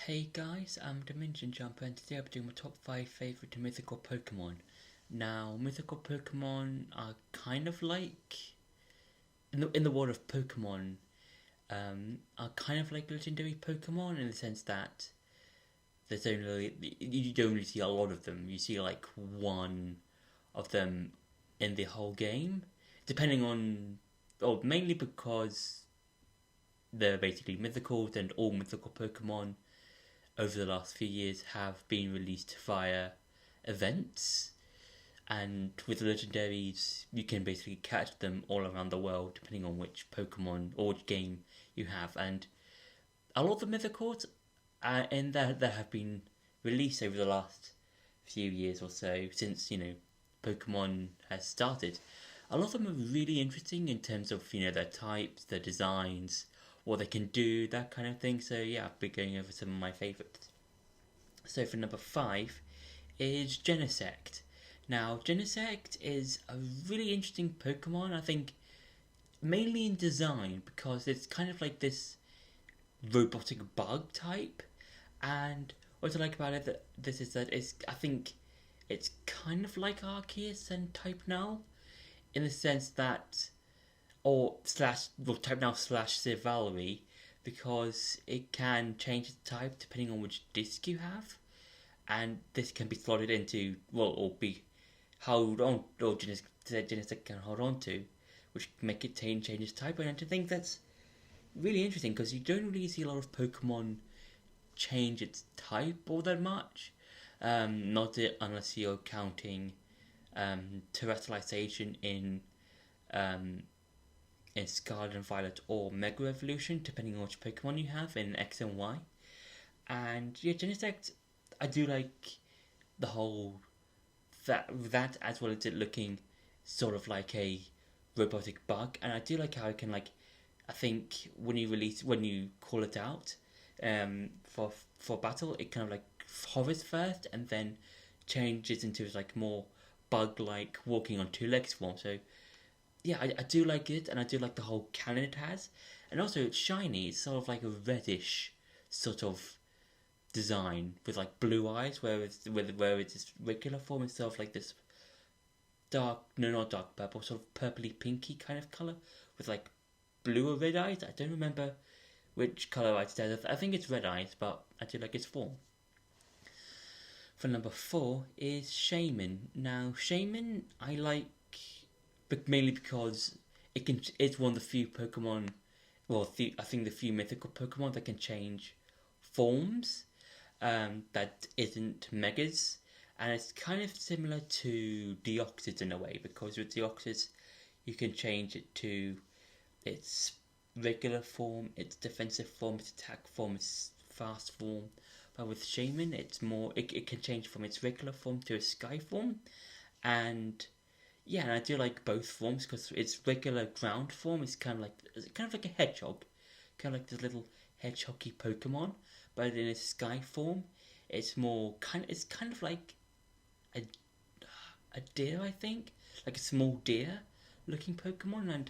Hey guys, I'm Dimension Jumper and today I'll be doing my top 5 favourite mythical Pokemon. Now, mythical Pokemon are kind of like, in the world of Pokemon, are kind of like legendary Pokemon in the sense that you don't really see a lot of them. You see like one of them in the whole game, depending on, or mainly because they're basically mythicals and all mythical Pokemon over the last few years have been released via events. And with legendaries, you can basically catch them all around the world, depending on which Pokemon or which game you have. And a lot of the mythicals in there that have been released over the last few years or so, since Pokemon has started. A lot of them are really interesting in terms of their types, their designs, what they can do, that kind of thing. So yeah, I've been going over some of my favourites. So for number 5 is Genesect. Now Genesect is a really interesting Pokemon, I think, mainly in design because it's kind of like this robotic bug type. And what I like about it is that I think it's kind of like Arceus and Type Null in the sense that, or slash well, Type Null slash Civ Valerie, because it can change its type depending on which disc you have, and this can be slotted into or be held on, or Genesect can hold on to, which make it change its type. And I think that's really interesting because you don't really see a lot of Pokemon change its type all that much. Not it unless you're counting terrestrialization in Scarlet and Violet or Mega Evolution, depending on which Pokemon you have in X and Y. And yeah, Genesect, I do like the whole that as well as it looking sort of like a robotic bug, and I do like how it can I think when you call it out for battle, it kind of like hovers first and then changes into like more bug like walking on two legs form. So yeah, I do like it, and I do like the whole cannon it has, and also it's shiny. It's sort of like a reddish sort of design with like blue eyes, where it's regular form it's sort of like this dark, no, not dark purple, sort of purpley pinky kind of color with like blue or red eyes. I don't remember which color it has. I think it's red eyes, but I do like its form. For number 4 is Shaman. Now Shaman I like, but mainly because it's one of the few Pokemon, I think the few mythical Pokemon that can change forms, that isn't Megas, and it's kind of similar to Deoxys in a way, because with Deoxys you can change it to its regular form, its defensive form, its attack form, its fast form. But with Shaman, it can change from its regular form to a sky form, and yeah, and I do like both forms because its regular ground form is kind of like a hedgehog, kind of like this little hedgehoggy Pokemon. But in its sky form, it's kind of like a a deer, I think, like a small deer looking Pokemon. And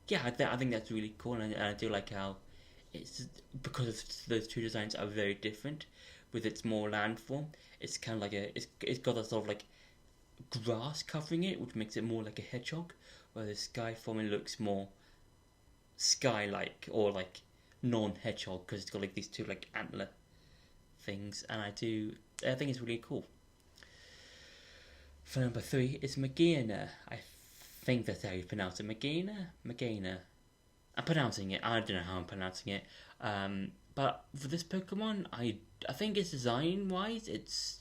yeah, I think that's really cool, and I do like how it's because those two designs are very different. With its more land form, it's kind of like it's got a sort of like grass covering it, which makes it more like a hedgehog, where the sky form it looks more sky-like or like non-hedgehog because it's got like these two like antler things, and I think it's really cool. For number 3 is Magina. I think that's how you pronounce it. Magina. I'm pronouncing it. I don't know how I'm pronouncing it. But for this Pokemon, I think it's design wise, it's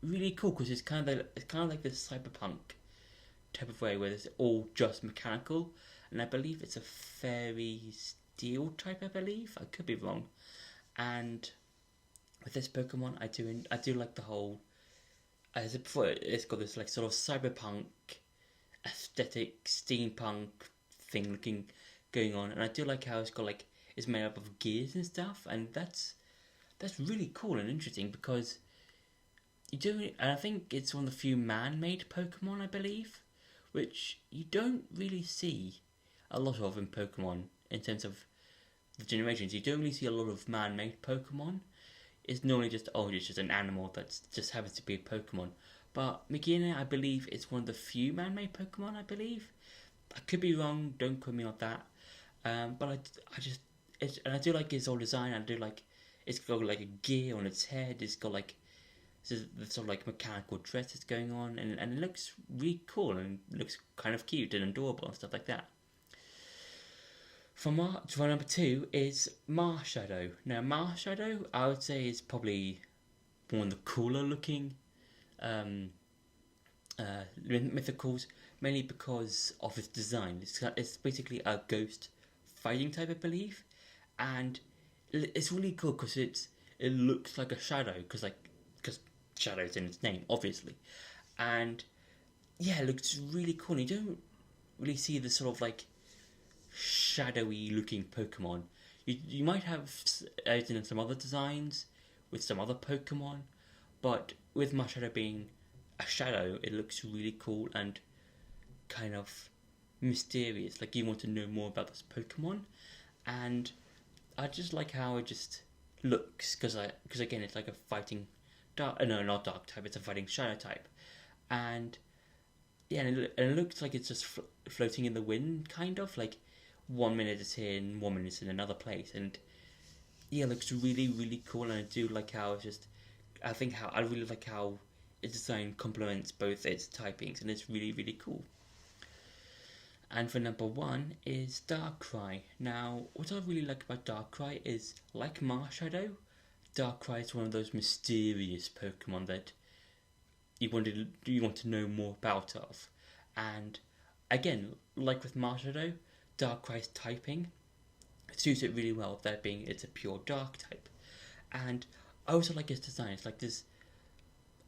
really cool because it's kind of like this cyberpunk type of way where it's all just mechanical, and I believe it's a fairy steel type. I believe I could be wrong. And with this Pokemon, I do like the whole, as I before, it's got this like sort of cyberpunk aesthetic, steampunk thing looking going on, and I do like how it's made up of gears and stuff, and that's really cool and interesting because and I think it's one of the few man-made Pokemon, I believe, which you don't really see a lot of in Pokemon in terms of the generations. You don't really see a lot of man-made Pokemon. is normally just, oh, it's just an animal that just happens to be a Pokemon. But Magearna, I believe, is one of the few man-made Pokemon, I believe. I could be wrong, don't quote me on that. But I just, and I do like its whole design. I do like, it's got like a gear on its head. It's got like the sort of like mechanical dress that's going on, and it looks really cool and looks kind of cute and adorable and stuff like that. For number 2 is Marshadow. Now Marshadow, I would say, is probably one of the cooler looking mythicals, mainly because of its design. It's basically a ghost fighting type, I believe, and it's really cool because it looks like a shadow because shadow's in its name, obviously, and yeah, it looks really cool. And you don't really see the sort of like shadowy looking Pokemon. You might have some other designs with some other Pokemon, but with Marshadow being a shadow, it looks really cool and kind of mysterious. Like you want to know more about this Pokemon, and I just like how it just looks because again it's like a fighting dark. No, not dark type. It's a fighting shadow type, and yeah, and it looks like it's just floating in the wind, kind of like 1 minute it's here and 1 minute it's in another place, and yeah, it looks really really cool. And I do like how it's just. I really like how its design complements both its typings, and it's really really cool. And for number 1 is Darkrai. Now, what I really like about Darkrai is, like Marshadow, Darkrai is one of those mysterious Pokemon that you want to know more about of. And again, like with Marshadow, Darkrai's typing suits it really well, that being it's a pure dark type. And I also like its design. It's like this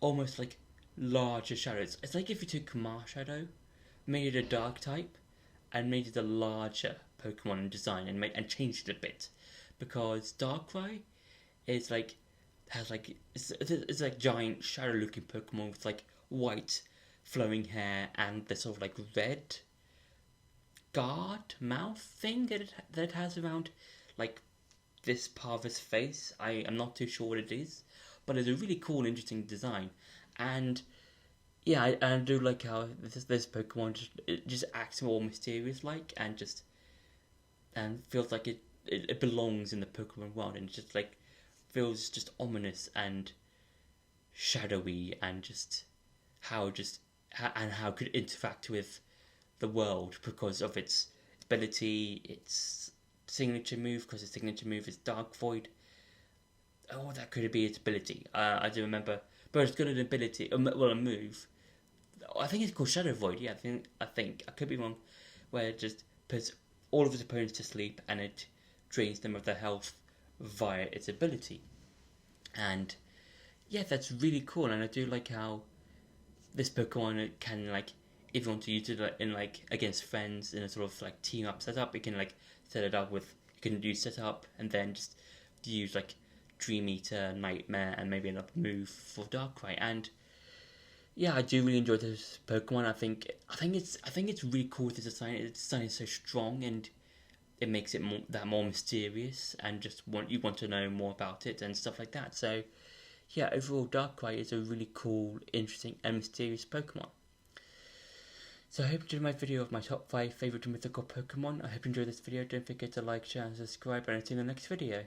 almost like larger shadows. It's like if you took Marshadow, made it a dark type, and made it a larger Pokemon in design and changed it a bit, because Darkrai is like it's like giant shadow looking Pokemon with like white flowing hair and the sort of like red guard mouth thing that it has around like this part of its face. I am not too sure what it is, but it's a really cool, interesting design. And yeah, I do like how this Pokemon just acts more mysterious like, and feels like it belongs in the Pokemon world, and just like feels just ominous and shadowy, and how it could interact with the world because of its ability, its signature move, because its signature move is Dark Void. Oh, that could be its ability. I do remember, but it's got an ability, a move. I think it's called Shadow Void. Yeah, I think I could be wrong. Where it just puts all of its opponents to sleep and it drains them of their health via its ability. And yeah, that's really cool. And I do like how this Pokemon can, like, if you want to use it in like against friends in a sort of like team up setup, you can like set it up with, you can do setup and then just use like Dream Eater, Nightmare, and maybe another move for Darkrai. And yeah, I do really enjoy this Pokemon. I think it's really cool with its design. Its design is so strong, and it makes it more mysterious, and you want to know more about it and stuff like that. So yeah, overall Darkrai is a really cool, interesting, and mysterious Pokemon. So I hope you enjoyed my video of my top 5 favourite mythical Pokemon. I hope you enjoyed this video. Don't forget to like, share, and subscribe, and I'll see you in the next video.